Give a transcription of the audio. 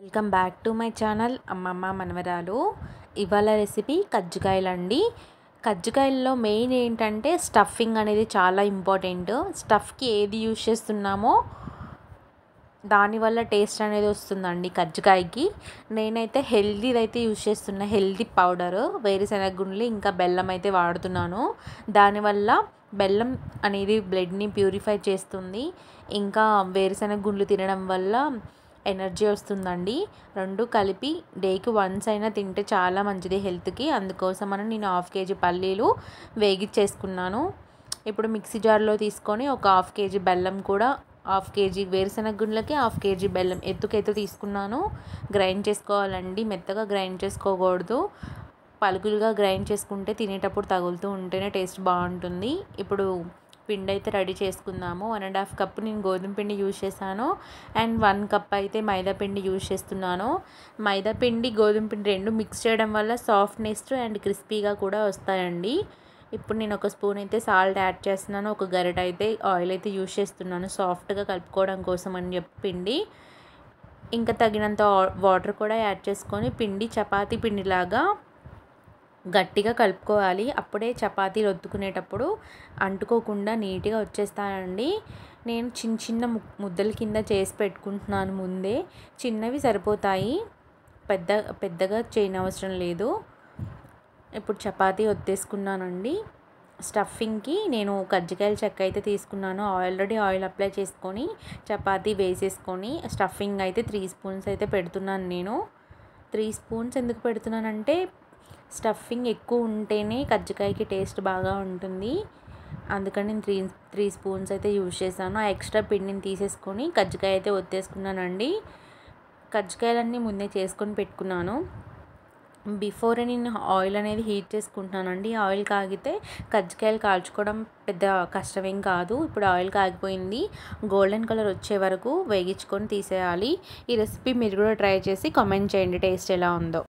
Welcome back to my channel అమ్మమ్మ మనవరాలు. ఇవాళ రెసిపీ కజ్జికాయలండి. కజ్జికాయల్లో మెయిన్ ఏంటంటే స్టఫింగ్ అనేది చాలా ఇంపార్టెంట్. స్టఫ్కి ఏది యూజ్ చేస్తున్నామో దానివల్ల టేస్ట్ అనేది వస్తుందండి కజ్జికాయకి. నేనైతే హెల్దీది అయితే యూజ్ చేస్తున్నా, హెల్దీ పౌడరు వేరుశనగ గుండ్లు ఇంకా బెల్లం అయితే వాడుతున్నాను. దానివల్ల బెల్లం అనేది బ్లడ్ని ప్యూరిఫై చేస్తుంది. ఇంకా వేరుశనగ గుండ్లు తినడం వల్ల ఎనర్జీ వస్తుందండి. రెండు కలిపి డేకి వన్స్ అయినా తింటే చాలా మంచిది హెల్త్కి. అందుకోసమని నేను 1/2 kg పల్లీలు వేగిచ్చేసుకున్నాను. ఇప్పుడు మిక్సీ జార్లో తీసుకొని ఒక 1/2 kg బెల్లం కూడా 1/2 kg వేరుశనగ గుండ్లకి 1/2 kg బెల్లం ఎత్తు తీసుకున్నాను. గ్రైండ్ చేసుకోవాలండి, మెత్తగా గ్రైండ్ చేసుకోకూడదు. పలుకులుగా గ్రైండ్ చేసుకుంటే తినేటప్పుడు తగులుతూ ఉంటేనే టేస్ట్ బాగుంటుంది. ఇప్పుడు పిండి అయితే రెడీ చేసుకుందాము. 1.5 కప్ నేను గోధుమ పిండి యూజ్ చేశాను అండ్ 1 కప్ అయితే మైదా పిండి యూజ్ చేస్తున్నాను. మైదా పిండి గోధుమ పిండి రెండు మిక్స్ చేయడం వల్ల సాఫ్ట్నెస్ అండ్ క్రిస్పీగా కూడా వస్తాయండి. ఇప్పుడు నేను ఒక స్పూన్ అయితే సాల్ట్ యాడ్ చేస్తున్నాను. ఒక గరిట అయితే ఆయిల్ అయితే యూజ్ చేస్తున్నాను సాఫ్ట్గా కలుపుకోవడం కోసం అని చెప్పి పిండి. ఇంకా తగినంత వాటర్ కూడా యాడ్ చేసుకొని పిండి చపాతీ పిండిలాగా గట్టిగా కలుపుకోవాలి. అప్పుడే చపాతీలు ఒత్తుకునేటప్పుడు అంటుకోకుండా నీట్గా వచ్చేస్తాయండి. నేను చిన్న చిన్న ముద్దల కింద చేసి పెట్టుకుంటున్నాను ముందే. చిన్నవి సరిపోతాయి, పెద్దగా చేయనవసరం లేదు. ఇప్పుడు చపాతీ ఒత్తేసుకున్నానండి. స్టఫింగ్కి నేను కజ్జికాయల చెక్క అయితే తీసుకున్నాను. ఆల్రెడీ ఆయిల్ అప్లై చేసుకొని చపాతీ వేసేసుకొని స్టఫింగ్ అయితే 3 స్పూన్స్ అయితే పెడుతున్నాను. నేను 3 స్పూన్స్ ఎందుకు పెడుతున్నానంటే స్టఫింగ్ ఎక్కువ ఉంటేనే కజ్జికాయకి టేస్ట్ బాగా ఉంటుంది. అందుకని నేను 3 స్పూన్స్ అయితే యూజ్ చేశాను. ఆ ఎక్స్ట్రా పిండిని తీసేసుకొని కజ్జికాయ అయితే ఒత్తేసుకున్నానండి. కజ్జికాయలన్నీ ముందే చేసుకొని పెట్టుకున్నాను. బిఫోరే నేను ఆయిల్ అనేది హీట్ చేసుకుంటున్నానండి. ఆయిల్ కాగితే కజ్జికాయలు కాల్చుకోవడం పెద్ద కష్టమేం కాదు. ఇప్పుడు ఆయిల్ కాగిపోయింది. గోల్డెన్ కలర్ వచ్చే వరకు వేగించుకొని తీసేయాలి. ఈ రెసిపీ మీరు కూడా ట్రై చేసి కామెంట్ చేయండి టేస్ట్ ఎలా ఉందో.